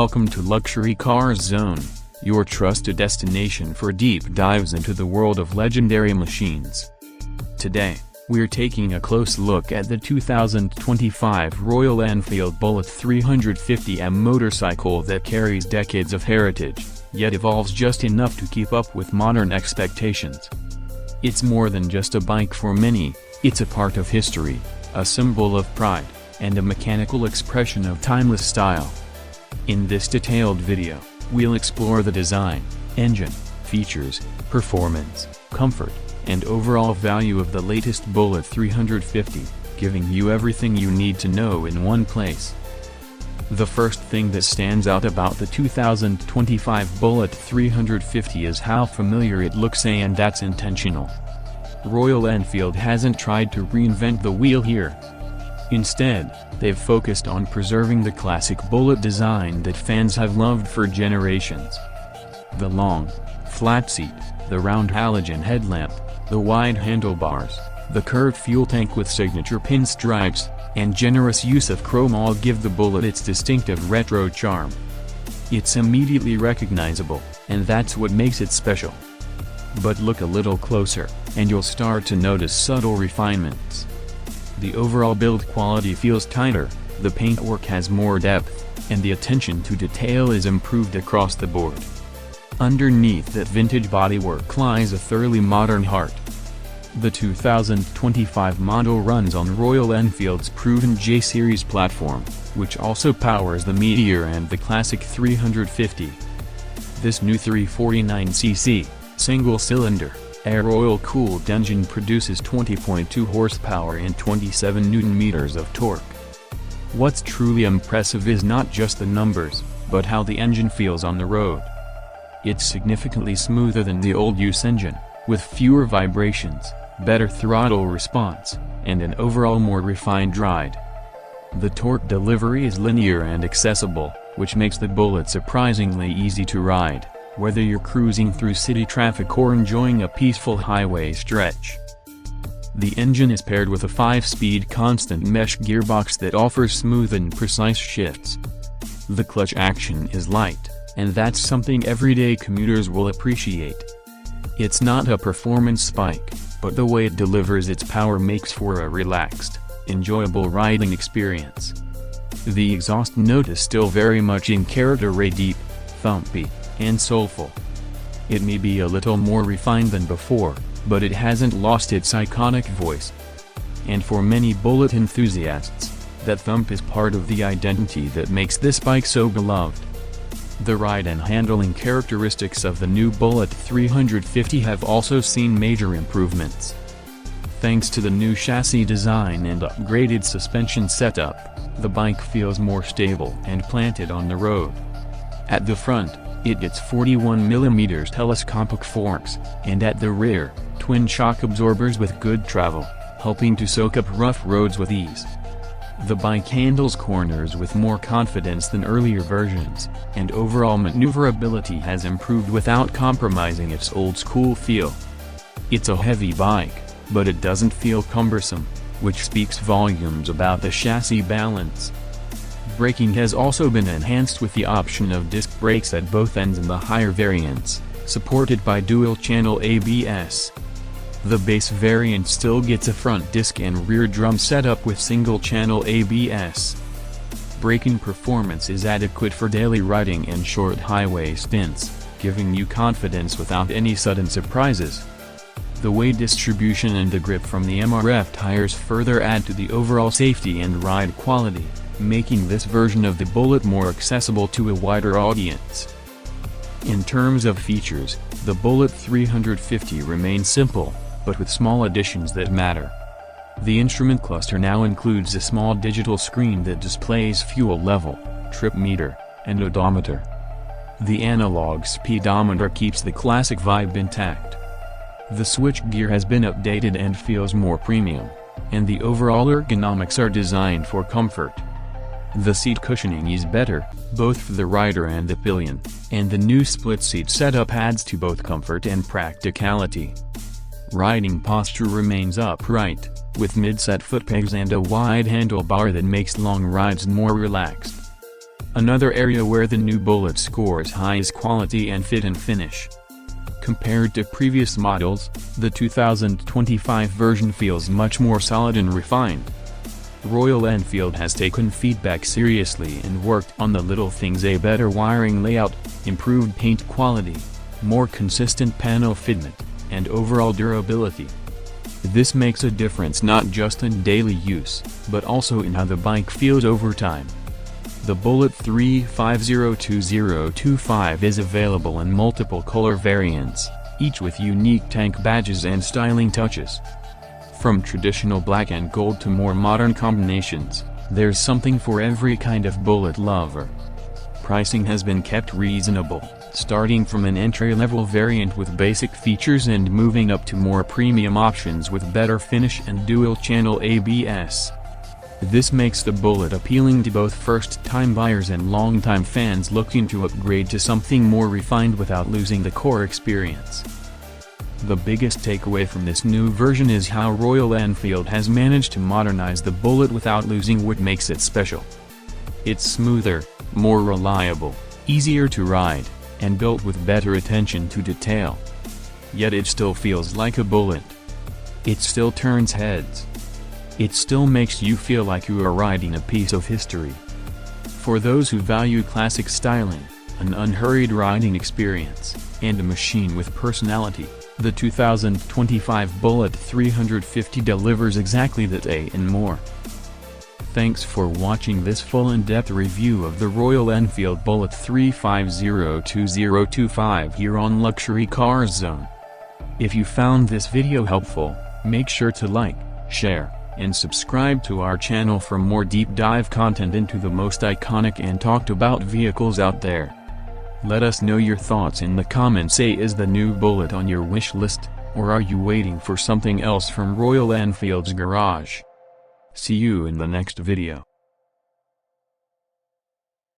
Welcome to Luxury Cars Zone, your trusted destination for deep dives into the world of legendary machines. Today, we're taking a close look at the 2025 Royal Enfield Bullet 350M motorcycle that carries decades of heritage, yet evolves just enough to keep up with modern expectations. It's more than just a bike for many, it's a part of history, a symbol of pride, and a mechanical expression of timeless style. In this detailed video, we'll explore the design, engine, features, performance, comfort, and overall value of the latest Bullet 350, giving you everything you need to know in one place. The first thing that stands out about the 2025 Bullet 350 is how familiar it looks, and that's intentional. Royal Enfield hasn't tried to reinvent the wheel here. Instead, they've focused on preserving the classic Bullet design that fans have loved for generations. The long, flat seat, the round halogen headlamp, the wide handlebars, the curved fuel tank with signature pinstripes, and generous use of chrome all give the Bullet its distinctive retro charm. It's immediately recognizable, and that's what makes it special. But look a little closer, and you'll start to notice subtle refinements. The overall build quality feels tighter, the paintwork has more depth, and the attention to detail is improved across the board. Underneath that vintage bodywork lies a thoroughly modern heart. The 2025 model runs on Royal Enfield's proven J-Series platform, which also powers the Meteor and the classic 350. This new 349cc, single-cylinder, air-oil-cooled engine produces 20.2 horsepower and 27 Nm of torque. What's truly impressive is not just the numbers, but how the engine feels on the road. It's significantly smoother than the old use engine, with fewer vibrations, better throttle response, and an overall more refined ride. The torque delivery is linear and accessible, which makes the Bullet surprisingly easy to ride, whether you're cruising through city traffic or enjoying a peaceful highway stretch. The engine is paired with a 5-speed constant mesh gearbox that offers smooth and precise shifts. The clutch action is light, and that's something everyday commuters will appreciate. It's not a performance spike, but the way it delivers its power makes for a relaxed, enjoyable riding experience. The exhaust note is still very much in character, deep, thumpy, and soulful. It may be a little more refined than before, but it hasn't lost its iconic voice. And for many Bullet enthusiasts, that thump is part of the identity that makes this bike so beloved. The ride and handling characteristics of the new Bullet 350 have also seen major improvements. Thanks to the new chassis design and upgraded suspension setup, the bike feels more stable and planted on the road. At the front, it gets 41mm telescopic forks, and at the rear, twin shock absorbers with good travel, helping to soak up rough roads with ease. The bike handles corners with more confidence than earlier versions, and overall maneuverability has improved without compromising its old-school feel. It's a heavy bike, but it doesn't feel cumbersome, which speaks volumes about the chassis balance. Braking has also been enhanced with the option of disc brakes at both ends in the higher variants, supported by dual-channel ABS. The base variant still gets a front disc and rear drum setup with single-channel ABS. Braking performance is adequate for daily riding and short highway stints, giving you confidence without any sudden surprises. The weight distribution and the grip from the MRF tires further add to the overall safety and ride quality, making this version of the Bullet more accessible to a wider audience. In terms of features, the Bullet 350 remains simple, but with small additions that matter. The instrument cluster now includes a small digital screen that displays fuel level, trip meter, and odometer. The analog speedometer keeps the classic vibe intact. The switchgear has been updated and feels more premium, and the overall ergonomics are designed for comfort. The seat cushioning is better, both for the rider and the pillion, and the new split seat setup adds to both comfort and practicality. Riding posture remains upright, with mid-set foot pegs and a wide handlebar that makes long rides more relaxed. Another area where the new Bullet scores high is quality and fit and finish. Compared to previous models, the 2025 version feels much more solid and refined. Royal Enfield has taken feedback seriously and worked on the little things: a better wiring layout, improved paint quality, more consistent panel fitment, and overall durability. This makes a difference not just in daily use, but also in how the bike feels over time. The Bullet 3502025 is available in multiple color variants, each with unique tank badges and styling touches. From traditional black and gold to more modern combinations, there's something for every kind of Bullet lover. Pricing has been kept reasonable, starting from an entry-level variant with basic features and moving up to more premium options with better finish and dual-channel ABS. This makes the Bullet appealing to both first-time buyers and long-time fans looking to upgrade to something more refined without losing the core experience. The biggest takeaway from this new version is how Royal Enfield has managed to modernize the Bullet without losing what makes it special. It's smoother, more reliable, easier to ride, and built with better attention to detail. Yet it still feels like a Bullet. It still turns heads. It still makes you feel like you are riding a piece of history. For those who value classic styling, an unhurried riding experience, and a machine with personality, the 2025 Bullet 350 delivers exactly that and more. Thanks for watching this full in-depth review of the Royal Enfield Bullet 3502025 here on Luxury Cars Zone. If you found this video helpful, make sure to like, share, and subscribe to our channel for more deep dive content into the most iconic and talked about vehicles out there. Let us know your thoughts in the comments. Is the new Bullet on your wish list, or are you waiting for something else from Royal Enfield's garage? See you in the next video.